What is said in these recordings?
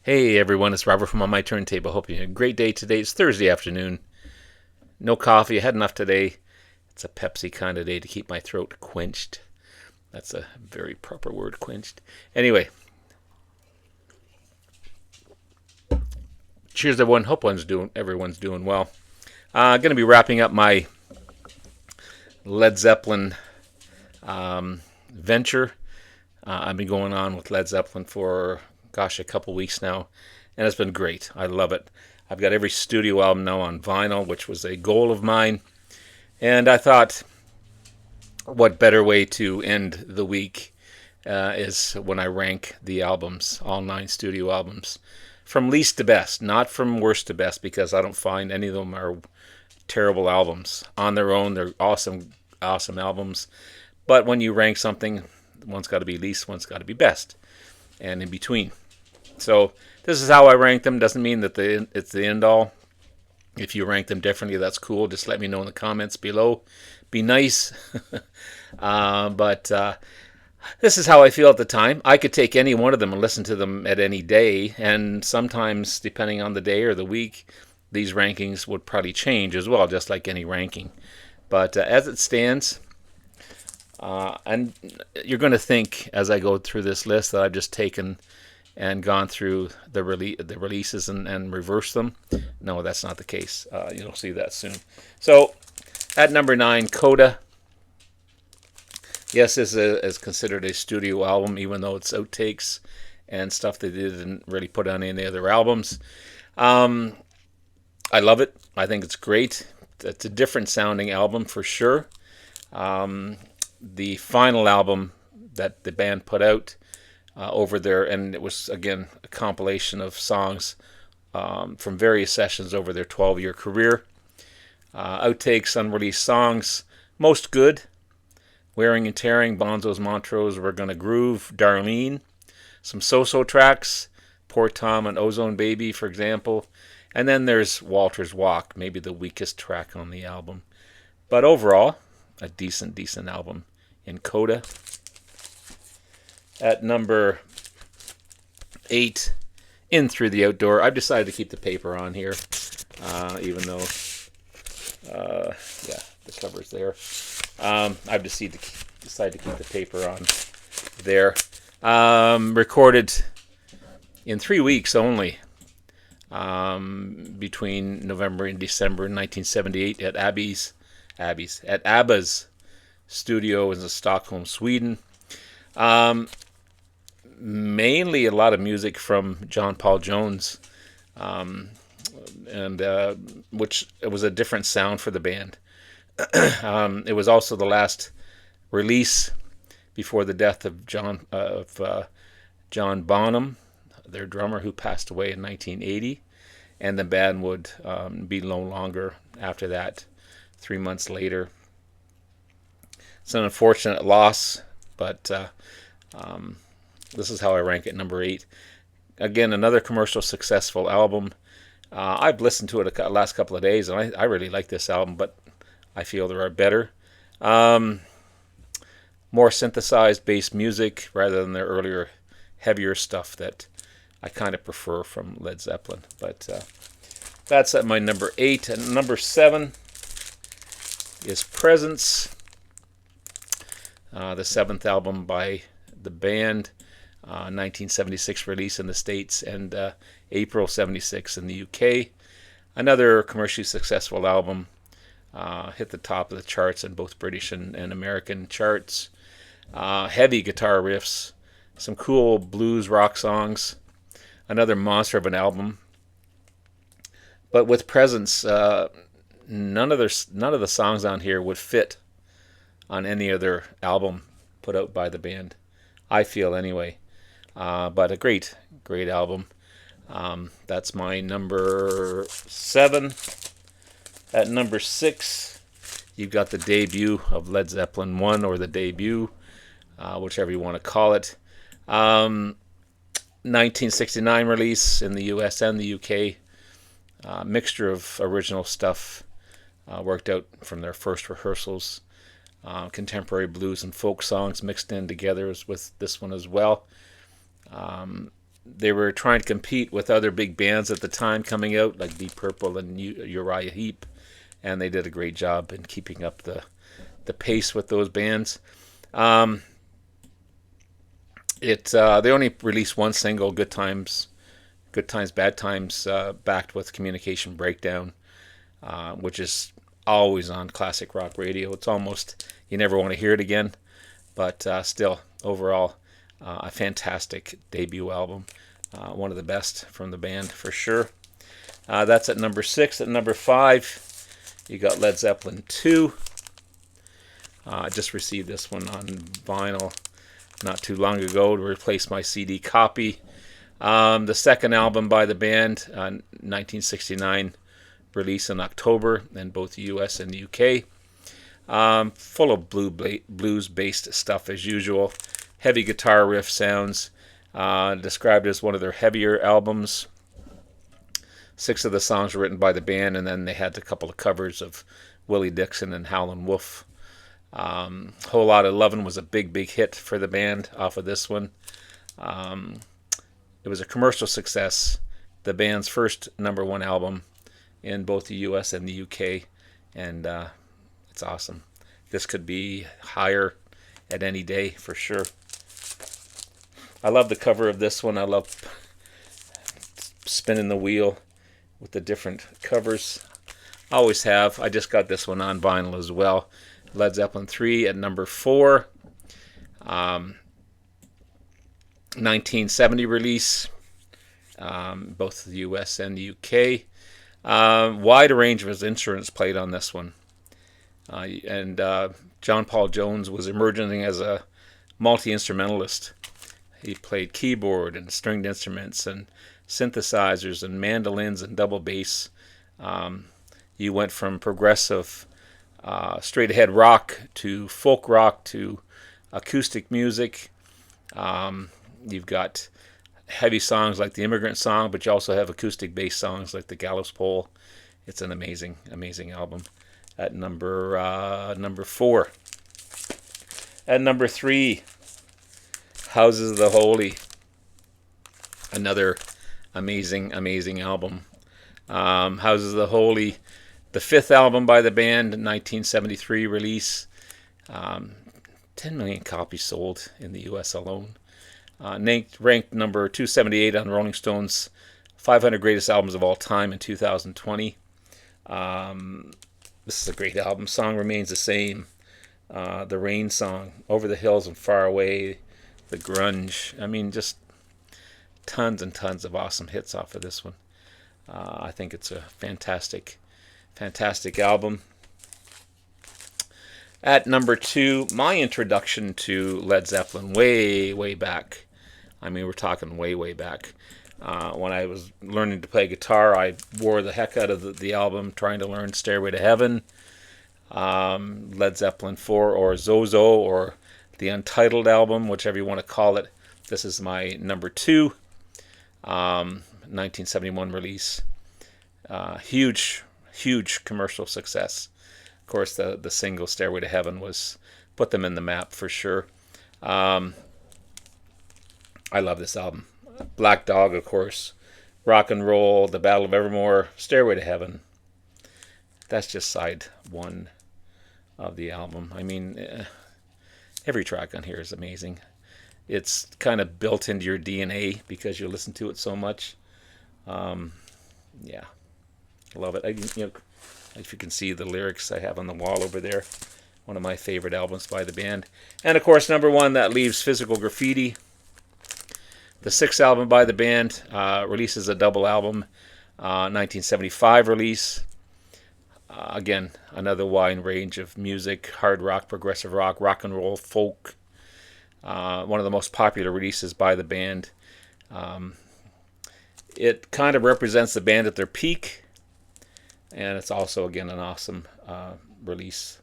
Hey everyone, it's Robert from On My Turntable. Hope you had a great day today. It's Thursday afternoon. No coffee. I had enough today. It's a Pepsi kind of day to keep my throat quenched. That's a very proper word, quenched. Anyway, cheers everyone. Hope everyone's doing well. Going to be wrapping up my Led Zeppelin venture. I've been going on with Led Zeppelin for, a couple weeks now, and it's been great. I love it. I've got every studio album now on vinyl, which was a goal of mine. And I thought, what better way to end the week is when I rank the albums, all 9 studio albums, from least to best, not from worst to best, because I don't find any of them are terrible albums. On their own, they're awesome, awesome albums. But when you rank something, one's got to be least, one's got to be best, and in between. So this is how I rank them. Doesn't mean that it's the end all. If you rank them differently, that's cool. Just let me know in the comments below. Be nice. but this is how I feel at the time. I could take any one of them and listen to them at any day. And sometimes, depending on the day or the week, these rankings would probably change as well, just like any ranking. But as it stands, and you're going to think as I go through this list that I've just taken and gone through the releases and reversed them. No, that's not the case. You'll see that soon. So, at number 9, Coda. Yes, this is considered a studio album, even though it's outtakes and stuff they didn't really put on any other albums. I love it. I think it's great. It's a different sounding album for sure. The final album that the band put out over there, and it was again a compilation of songs from various sessions over their 12-year career. Outtakes, unreleased songs, most good. Wearing and Tearing, Bonzo's Montrose, We're Gonna Groove, Darlene. Some so-so tracks, Poor Tom and Ozone Baby, for example. And then there's Walter's Walk, maybe the weakest track on the album. But overall, a decent album in Coda. At number 8, In Through the Outdoor. I've decided to keep the paper on here, even though, the cover's there. I've decided to keep the paper on there. Recorded in 3 weeks only, between November and December 1978 at ABBA's studio in Stockholm, Sweden. Mainly a lot of music from John Paul Jones, and which it was a different sound for the band. It was also the last release before the death of John Bonham, their drummer, who passed away in 1980, and the band would be no longer after that. 3 months later, it's an unfortunate loss, but this is how I rank it, number 8. Again, another commercial successful album. I've listened to it the last couple of days, and I really like this album, but I feel there are better. More synthesized bass music rather than their earlier heavier stuff that I kind of prefer from Led Zeppelin. But that's at my number 8. And number 7 is Presence, the 7th album by the band. 1976 release in the States and April 76 in the UK. Another commercially successful album. Hit the top of the charts in both British and American charts. Heavy guitar riffs. Some cool blues rock songs. Another monster of an album. But with Presence, none of the songs on here would fit on any other album put out by the band. I feel anyway. But a great album. That's my number 7. At number 6, you've got the debut of Led Zeppelin 1, or the debut, whichever you want to call it. 1969 release in the US and the UK. Mixture of original stuff worked out from their first rehearsals. Contemporary blues and folk songs mixed in together with this one as well. they were trying to compete with other big bands at the time coming out, like Deep Purple and Uriah Heep, and they did a great job in keeping up the pace with those bands. They only released one single, Good Times, Bad Times, backed with Communication Breakdown, which is always on classic rock radio. It's almost, you never want to hear it again, but still, overall, a fantastic debut album. One of the best from the band for sure. That's at number 6. At number 5, you got Led Zeppelin 2. I just received this one on vinyl not too long ago to replace my CD copy. The second album by the band, 1969 release in October in both the US and the UK. Full of blues-based stuff as usual. Heavy guitar riff sounds. Described as one of their heavier albums. 6 of the songs were written by the band, and then they had a couple of covers of Willie Dixon and Howlin' Wolf. Whole Lotta Lovin' was a big hit for the band off of this one. It was a commercial success, the band's first #1 album in both the US and the UK, and it's awesome. This could be higher at any day for sure. I love the cover of this one. I love spinning the wheel with the different covers. I always have. I just got this one on vinyl as well. Led Zeppelin 3 at number 4. 1970 release, both the US and the UK. Wide range of instruments played on this one. And John Paul Jones was emerging as a multi-instrumentalist. He played keyboard and stringed instruments and synthesizers and mandolins and double bass. You went from progressive, straight-ahead rock to folk rock to acoustic music. You've got heavy songs like the Immigrant Song, but you also have acoustic-based songs like the Gallows Pole. It's an amazing album. At number 4. At number 3, Houses of the Holy. Another amazing album. Houses of the Holy, the 5th album by the band, 1973 release. 10 million copies sold in the US alone. Ranked number 278 on Rolling Stone's 500 Greatest Albums of All Time in 2020. This is a great album. Song remains the same. The Rain Song, Over the Hills and Far Away, The Grunge. I mean, just tons and tons of awesome hits off of this one. I think it's a fantastic album. At number 2, my introduction to Led Zeppelin way back. I mean, we're talking way back. When I was learning to play guitar, I wore the heck out of the album, trying to learn Stairway to Heaven, Led Zeppelin 4, or Zozo, or the Untitled album, whichever you want to call it. This is my number 2, 1971 release. Huge commercial success. Of course, the single Stairway to Heaven put them in the map for sure. I love this album. Black Dog, of course. Rock and Roll, The Battle of Evermore, Stairway to Heaven. That's just side 1 of the album. I mean, every track on here is amazing. It's kind of built into your DNA because you listen to it so much. Yeah, love it. If you can see the lyrics I have on the wall over there, one of my favorite albums by the band. And of course, number 1, that leaves Physical Graffiti. The 6th album by the band, releases a double album, 1975 release. Again, another wide range of music: hard rock, progressive rock, rock and roll, folk. One of the most popular releases by the band. It kind of represents the band at their peak, and it's also, again, an awesome release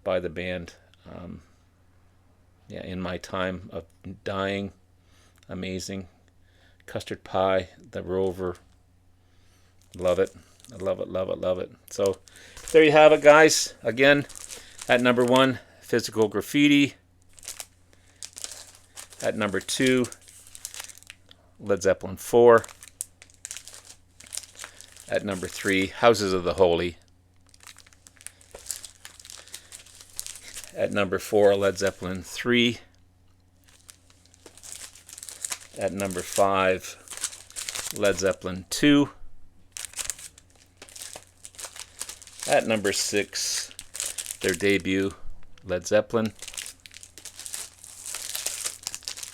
by the band. In My Time of Dying, amazing. Custard Pie, The Rover, love it. I love it. So there you have it, guys. Again, at number 1, Physical Graffiti. At number 2, Led Zeppelin 4. At number 3, Houses of the Holy. At number 4, Led Zeppelin 3. At number 5, Led Zeppelin 2. At number 6, their debut, Led Zeppelin.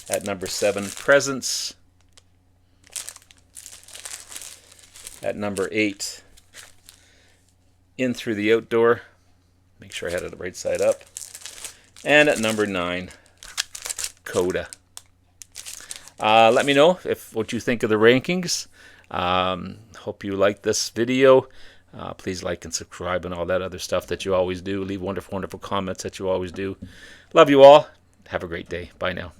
At number 7, Presence. At number 8, In Through the Outdoor. Make sure I had it right side up. And at number 9, Coda. Let me know what you think of the rankings. Hope you like this video. Please like and subscribe and all that other stuff that you always do. Leave wonderful, wonderful comments that you always do. Love you all. Have a great day. Bye now.